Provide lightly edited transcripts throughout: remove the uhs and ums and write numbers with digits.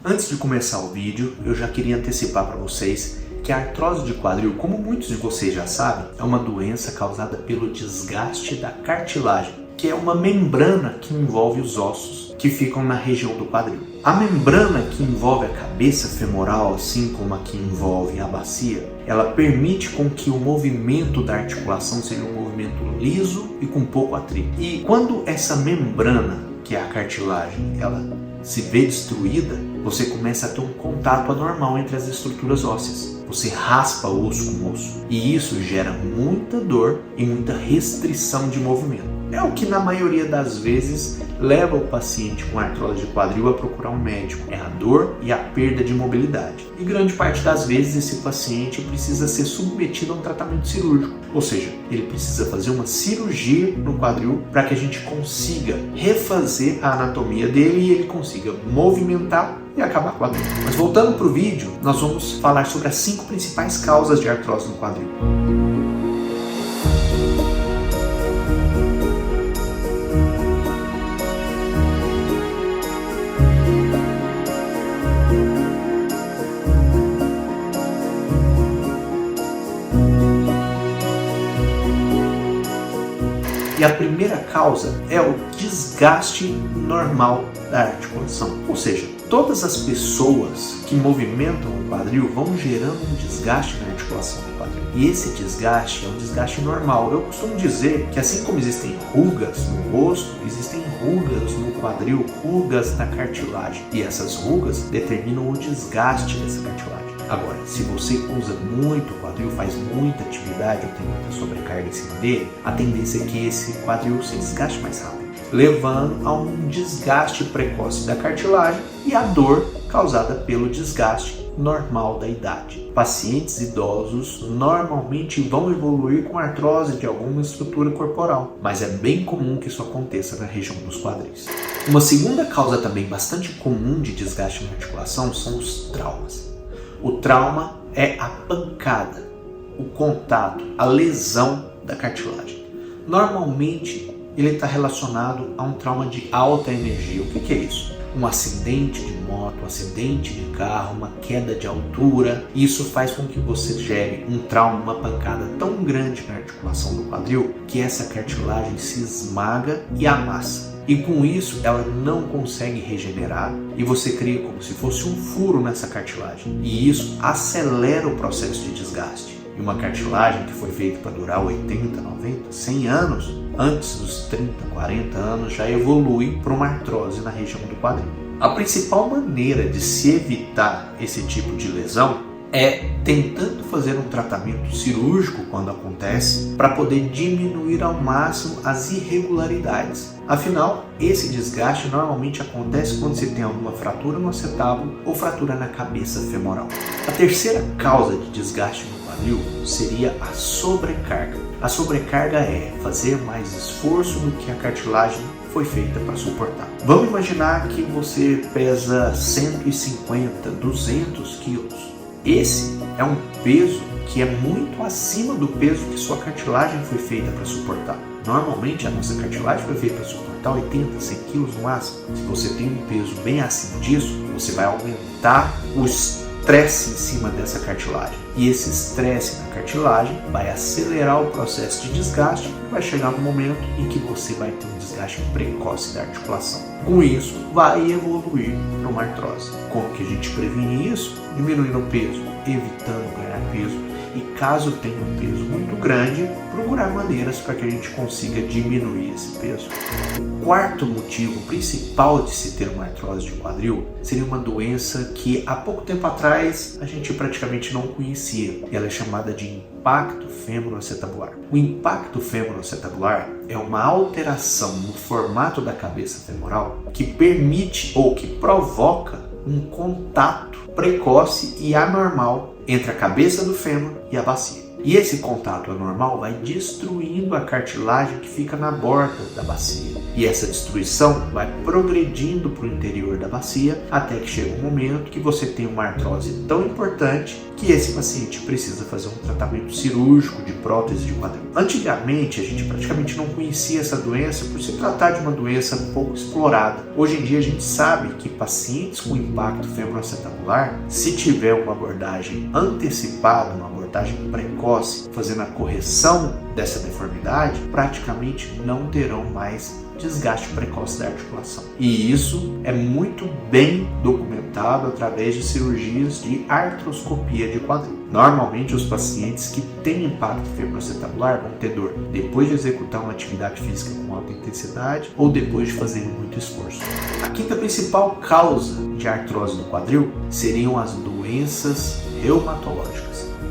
Antes de começar o vídeo, eu já queria antecipar para vocês que a artrose de quadril, como muitos de vocês já sabem, é uma doença causada pelo desgaste da cartilagem, que é uma membrana que envolve os ossos que ficam na região do quadril. A membrana que envolve a cabeça femoral, assim como a que envolve a bacia, ela permite com que o movimento da articulação seja um movimento liso e com pouco atrito. E quando essa membrana, que é a cartilagem, ela se vê destruída, você começa a ter um contato anormal entre as estruturas ósseas. Você raspa osso com osso. E isso gera muita dor e muita restrição de movimento. É o que na maioria das vezes leva o paciente com artrose de quadril a procurar um médico. É a dor e a perda de mobilidade. E grande parte das vezes esse paciente precisa ser submetido a um tratamento cirúrgico. Ou seja, ele precisa fazer uma cirurgia no quadril para que a gente consiga refazer a anatomia dele e ele consiga movimentar e acabar com a dor. Mas voltando para o vídeo, nós vamos falar sobre as 5 principais causas de artrose no quadril. E a primeira causa é o desgaste normal da articulação. Ou seja, todas as pessoas que movimentam o quadril vão gerando um desgaste na articulação do quadril. E esse desgaste é um desgaste normal. Eu costumo dizer que assim como existem rugas no rosto, existem rugas no quadril, rugas na cartilagem. E essas rugas determinam o desgaste dessa cartilagem. Agora, se você usa muito o quadril, faz muita atividade ou tem muita sobrecarga em cima dele, a tendência é que esse quadril se desgaste mais rápido, levando a um desgaste precoce da cartilagem e a dor causada pelo desgaste normal da idade. Pacientes idosos normalmente vão evoluir com artrose de alguma estrutura corporal, mas é bem comum que isso aconteça na região dos quadris. Uma segunda causa também bastante comum de desgaste na articulação são os traumas. O trauma é a pancada, o contato, a lesão da cartilagem. Normalmente ele está relacionado a um trauma de alta energia. O que é isso? Um acidente de moto, um acidente de carro, uma queda de altura. Isso faz com que você gere um trauma, uma pancada tão grande na articulação do quadril que essa cartilagem se esmaga e amassa. E com isso ela não consegue regenerar e você cria como se fosse um furo nessa cartilagem. E isso acelera o processo de desgaste. E uma cartilagem que foi feita para durar 80, 90, 100 anos, antes dos 30, 40 anos, já evolui para uma artrose na região do quadril. A principal maneira de se evitar esse tipo de lesão é tentando fazer um tratamento cirúrgico quando acontece para poder diminuir ao máximo as irregularidades. Afinal, esse desgaste normalmente acontece quando você tem alguma fratura no acetábulo ou fratura na cabeça femoral. A terceira causa de desgaste no quadril seria a sobrecarga. A sobrecarga é fazer mais esforço do que a cartilagem foi feita para suportar. Vamos imaginar que você pesa 150, 200 quilos. Esse é um peso que é muito acima do peso que sua cartilagem foi feita para suportar. Normalmente a nossa cartilagem foi feita para suportar 80, 100 quilos no máximo. Se você tem um peso bem acima disso, você vai aumentar o estresse em cima dessa cartilagem. E esse estresse na cartilagem vai acelerar o processo de desgaste e vai chegar no momento em que você vai ter um desgaste precoce da articulação. Com isso, vai evoluir para uma artrose. Como que a gente previne isso? Diminuindo o peso, evitando ganhar peso. E caso tenha um peso muito grande, procurar maneiras para que a gente consiga diminuir esse peso. O quarto motivo principal de se ter uma artrose de quadril seria uma doença que há pouco tempo atrás a gente praticamente não conhecia. Ela é chamada de impacto femoroacetabular. O impacto femoroacetabular é uma alteração no formato da cabeça femoral que permite ou que provoca um contato precoce e anormal entre a cabeça do fêmur e a bacia. E esse contato anormal vai destruindo a cartilagem que fica na borda da bacia. E essa destruição vai progredindo para o interior da bacia até que chega um momento que você tem uma artrose tão importante que esse paciente precisa fazer um tratamento cirúrgico de prótese de quadril. Antigamente, a gente praticamente não conhecia essa doença por se tratar de uma doença pouco explorada. Hoje em dia, a gente sabe que pacientes com impacto femoroacetabular, se tiver uma abordagem antecipada, uma abordagem precoce, fazendo a correção dessa deformidade, praticamente não terão mais desgaste precoce da articulação. E isso é muito bem documentado através de cirurgias de artroscopia de quadril. Normalmente, os pacientes que têm impacto femoroacetabular vão ter dor depois de executar uma atividade física com alta intensidade ou depois de fazer muito esforço. A quinta principal causa de artrose do quadril seriam as doenças reumatológicas.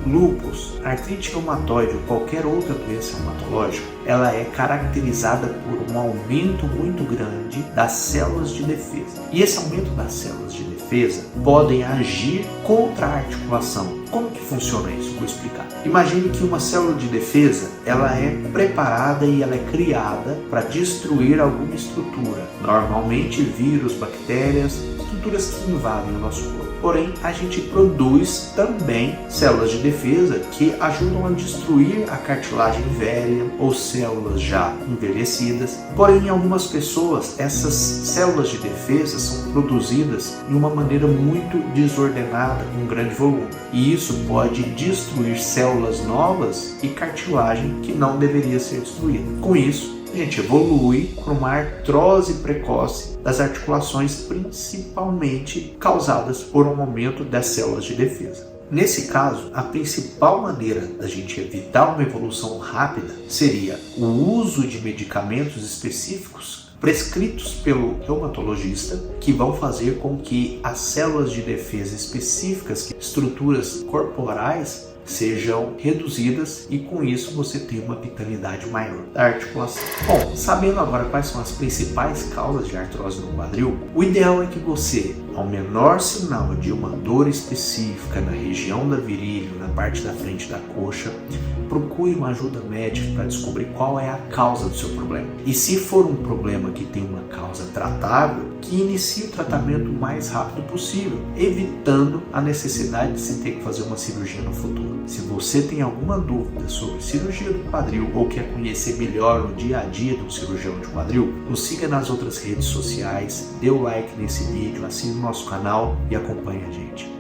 Lúpus, artrite reumatoide ou qualquer outra doença reumatológica, ela é caracterizada por um aumento muito grande das células de defesa. E esse aumento das células de defesa podem agir contra a articulação. Como que funciona isso? Vou explicar. Imagine que uma célula de defesa, ela é preparada e ela é criada para destruir alguma estrutura. Normalmente vírus, bactérias, estruturas que invadem o nosso corpo. Porém, a gente produz também células de defesa que ajudam a destruir a cartilagem velha ou células já envelhecidas. Porém, em algumas pessoas, essas células de defesa são produzidas de uma maneira muito desordenada, com grande volume. E isso pode destruir células novas e cartilagem que não deveria ser destruída. Com isso, a gente evolui para uma artrose precoce das articulações, principalmente causadas por um aumento das células de defesa. Nesse caso, a principal maneira da gente evitar uma evolução rápida seria o uso de medicamentos específicos prescritos pelo reumatologista, que vão fazer com que as células de defesa específicas, estruturas corporais, sejam reduzidas e com isso você tem uma vitalidade maior da articulação. Bom, sabendo agora quais são as principais causas de artrose no quadril, o ideal é que você, ao menor sinal de uma dor específica na região da virilha, na parte da frente da coxa, procure uma ajuda médica para descobrir qual é a causa do seu problema. E se for um problema que tem uma causa tratável, que inicie o tratamento o mais rápido possível, evitando a necessidade de se ter que fazer uma cirurgia no futuro. Se você tem alguma dúvida sobre cirurgia do quadril ou quer conhecer melhor o dia a dia do cirurgião de quadril, nos siga nas outras redes sociais, dê o like nesse vídeo, assine o nosso canal e acompanhe a gente.